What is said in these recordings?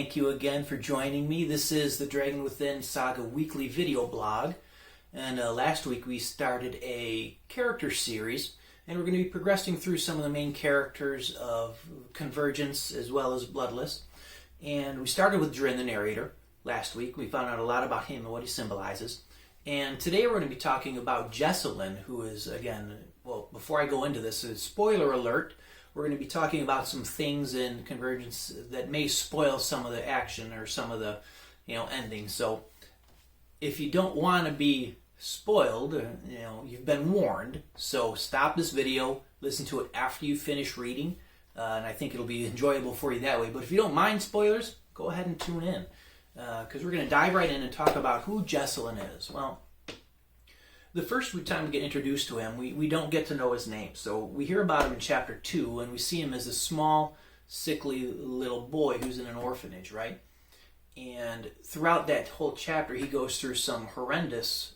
thank you again for joining me. This is the Dragon Within Saga weekly video blog. And last week we started a character series, and we're going to be progressing through some of the main characters of Convergence as well as Bloodless. And we started with Drin, the narrator, last week. We found out a lot about him and what he symbolizes. And today we're going to be talking about Jesolin, who is, again, well, before I go into this, spoiler alert, we're going to be talking about some things in Convergence that may spoil some of the action or some of the, endings. So if you don't want to be spoiled, you've been warned. So stop this video, listen to it after you finish reading, and I think it'll be enjoyable for you that way. But if you don't mind spoilers, go ahead and tune in, because we're going to dive right in and talk about who Jesolin is. Well, the first time we get introduced to him, we don't get to know his name. So we hear about him in chapter 2, and we see him as a small, sickly little boy who's in an orphanage, right? And throughout that whole chapter, he goes through some horrendous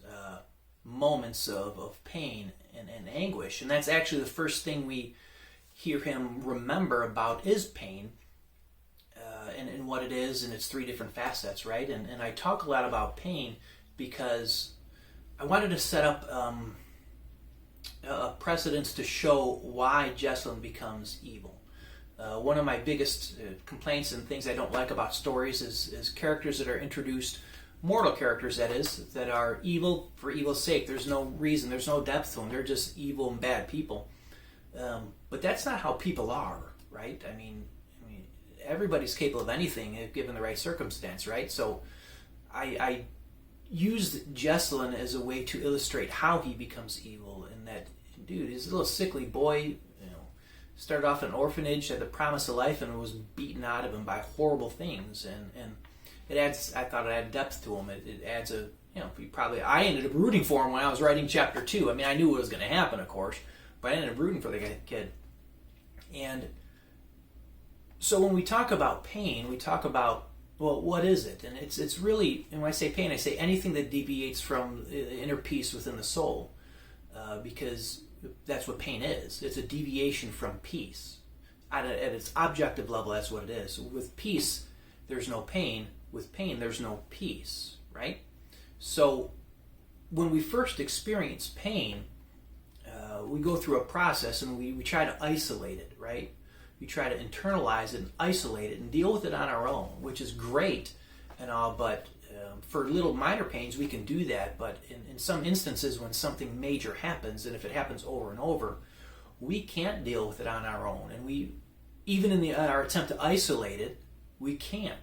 moments of pain and anguish. And that's actually the first thing we hear him remember about is pain and what it is and its three different facets, right? And I talk a lot about pain because I wanted to set up a precedence to show why Jesolin becomes evil. One of my biggest complaints and things I don't like about stories is characters that are introduced, mortal characters that is, that are evil for evil's sake. There's no reason, there's no depth to them. They're just evil and bad people. But that's not how people are, right? I mean, everybody's capable of anything if given the right circumstance, right? So I used Jesolin as a way to illustrate how he becomes evil, and that, dude, he's a little sickly boy, started off in an orphanage, had the promise of life, and was beaten out of him by horrible things, and it adds, I thought it added depth to him. It adds a, I ended up rooting for him when I was writing chapter 2. I mean, I knew what was going to happen, of course, but I ended up rooting for the kid. And so when we talk about pain, we talk about, well, what is it? And it's really, and when I say pain, I say anything that deviates from inner peace within the soul, because that's what pain is. It's a deviation from peace. At its objective level, that's what it is. With peace, there's no pain. With pain, there's no peace, right? So when we first experience pain, we go through a process and we try to isolate it, right? We try to internalize it and isolate it and deal with it on our own, which is great and all, but for little minor pains we can do that. But in some instances, when something major happens, and if it happens over and over, we can't deal with it on our own. And we, even in our attempt to isolate it, we can't.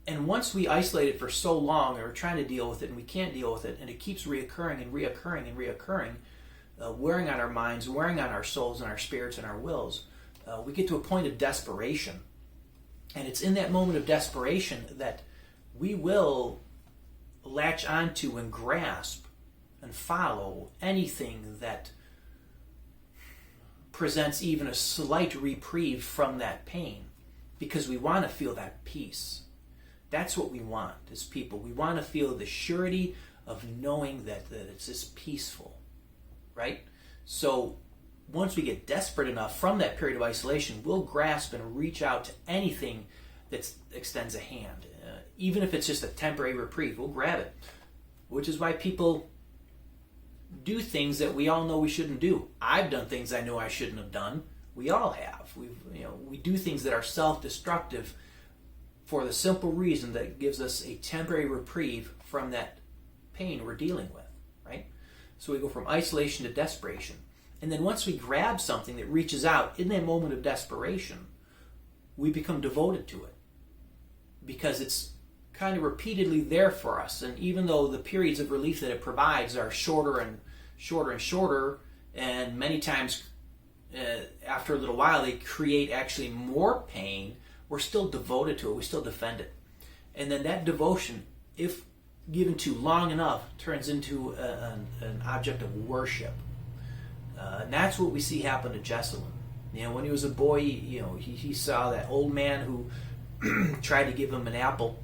And once we isolate it for so long, or we're trying to deal with it and we can't deal with it, and it keeps reoccurring and reoccurring and reoccurring, wearing on our minds, wearing on our souls and our spirits and our wills, we get to a point of desperation. And it's in that moment of desperation that we will latch onto and grasp and follow anything that presents even a slight reprieve from that pain, because we want to feel that peace. That's what we want as people. We want to feel the surety of knowing that it's just peaceful, right? So once we get desperate enough from that period of isolation, we'll grasp and reach out to anything that extends a hand. Even if it's just a temporary reprieve, we'll grab it. Which is why people do things that we all know we shouldn't do. I've done things I know I shouldn't have done. We all have. We do things that are self-destructive for the simple reason that it gives us a temporary reprieve from that pain we're dealing with, right? So we go from isolation to desperation. And then once we grab something that reaches out in that moment of desperation, we become devoted to it, because it's kind of repeatedly there for us. And even though the periods of relief that it provides are shorter and shorter and shorter, and many times after a little while they create actually more pain, we're still devoted to it. We still defend it. And then that devotion, if given to long enough, turns into an object of worship. And that's what we see happen to Jesolin. When he was a boy, he saw that old man who tried to give him an apple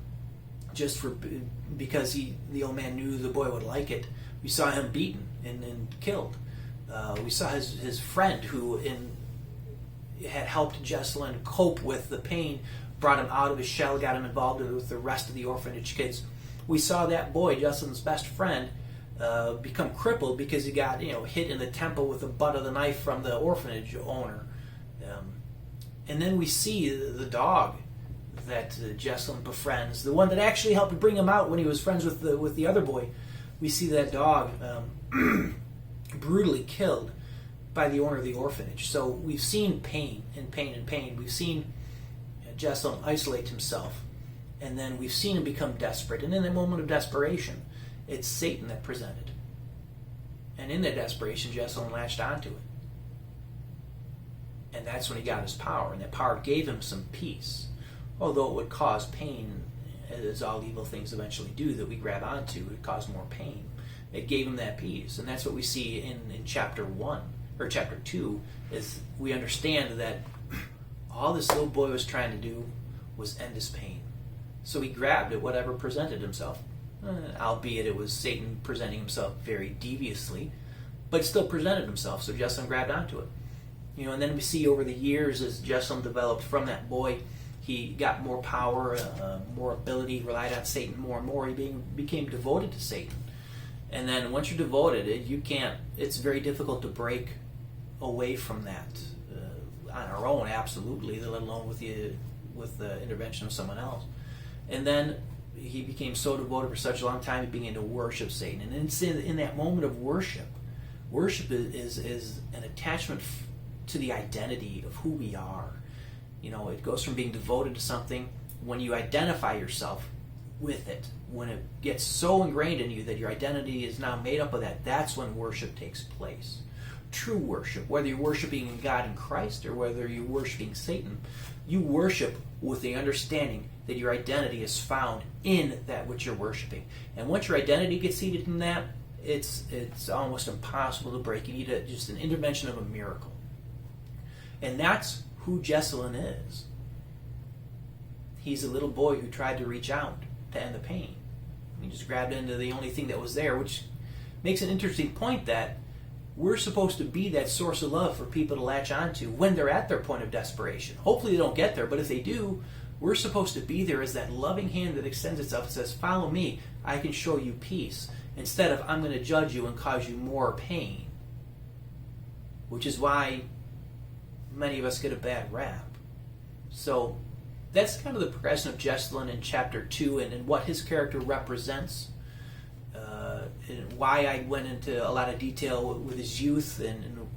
just because the old man knew the boy would like it. We saw him beaten and killed. We saw his friend who had helped Jesolin cope with the pain brought him out of his shell, got him involved with the rest of the orphanage kids. We saw that boy, Jesolin's best friend, become crippled because he got hit in the temple with the butt of the knife from the orphanage owner. And then we see the dog that Jesolin befriends, the one that actually helped bring him out when he was friends with the other boy. We see that dog brutally killed by the owner of the orphanage. So we've seen pain and pain and pain. We've seen Jesolin isolate himself, and then we've seen him become desperate. And in that moment of desperation, it's Satan that presented. And in that desperation, Jesolin latched onto it. And that's when he got his power. And that power gave him some peace. Although it would cause pain, as all evil things eventually do that we grab onto, it caused more pain. It gave him that peace. And that's what we see in chapter 1, or chapter 2, is we understand that all this little boy was trying to do was end his pain. So he grabbed at whatever presented himself. Albeit it was Satan presenting himself very deviously, but still presented himself, so Jesolin grabbed onto it. And then we see over the years as Jesolin developed from that boy, he got more power, more ability, relied on Satan more and more. He became devoted to Satan. And then once you're devoted, it's very difficult to break away from that on our own, absolutely, let alone with the intervention of someone else. And then he became so devoted for such a long time, he began to worship Satan. And it's in that moment of worship is an attachment to the identity of who we are. It goes from being devoted to something, when you identify yourself with it, when it gets so ingrained in you that your identity is now made up of that, that's when worship takes place. True worship, whether you're worshiping God in Christ or whether you're worshiping Satan, you worship with the understanding that your identity is found in that which you're worshiping. And once your identity gets seated in that, it's almost impossible to break. You need just an intervention of a miracle. And that's who Jesolin is. He's a little boy who tried to reach out to end the pain. He just grabbed into the only thing that was there, which makes an interesting point that we're supposed to be that source of love for people to latch onto when they're at their point of desperation. Hopefully they don't get there, but if they do, we're supposed to be there as that loving hand that extends itself and says, follow me, I can show you peace, instead of I'm going to judge you and cause you more pain. Which is why many of us get a bad rap. So that's kind of the progression of Jesolin in chapter 2 and what his character represents. And why I went into a lot of detail with his youth and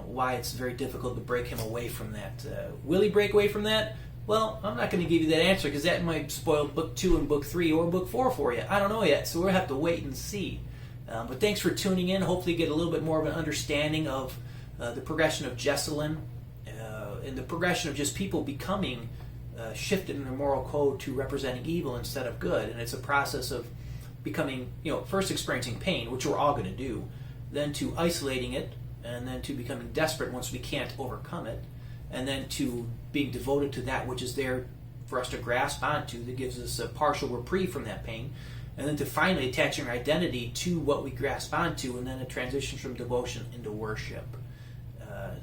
why it's very difficult to break him away from that. Will he break away from that? Well, I'm not going to give you that answer because that might spoil book 2 and book 3 or book 4 for you. I don't know yet, so we'll have to wait and see. But thanks for tuning in. Hopefully you get a little bit more of an understanding of the progression of Jesolin and the progression of just people becoming shifted in their moral code to representing evil instead of good. And it's a process of becoming, first experiencing pain, which we're all going to do, then to isolating it, and then to becoming desperate once we can't overcome it, and then to being devoted to that which is there for us to grasp onto that gives us a partial reprieve from that pain, and then to finally attaching our identity to what we grasp onto, and then a transition from devotion into worship.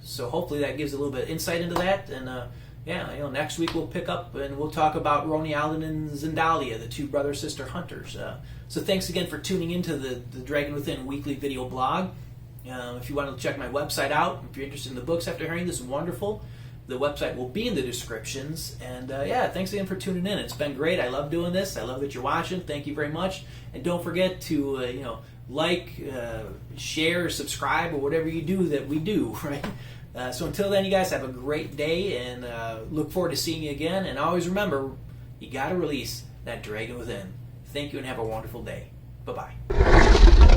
So hopefully that gives a little bit of insight into that, and next week we'll pick up and we'll talk about Roni Alden and Zendalia, the two brother-sister hunters. So thanks again for tuning into the Dragon Within weekly video blog. If you want to check my website out, if you're interested in the books after hearing this, wonderful. The website will be in the descriptions. And thanks again for tuning in. It's been great. I love doing this. I love that you're watching. Thank you very much. And don't forget to like, share, subscribe, or whatever you do that we do, right? So until then, you guys have a great day, and look forward to seeing you again. And always remember, you got to release that dragon within. Thank you, and have a wonderful day. Bye-bye.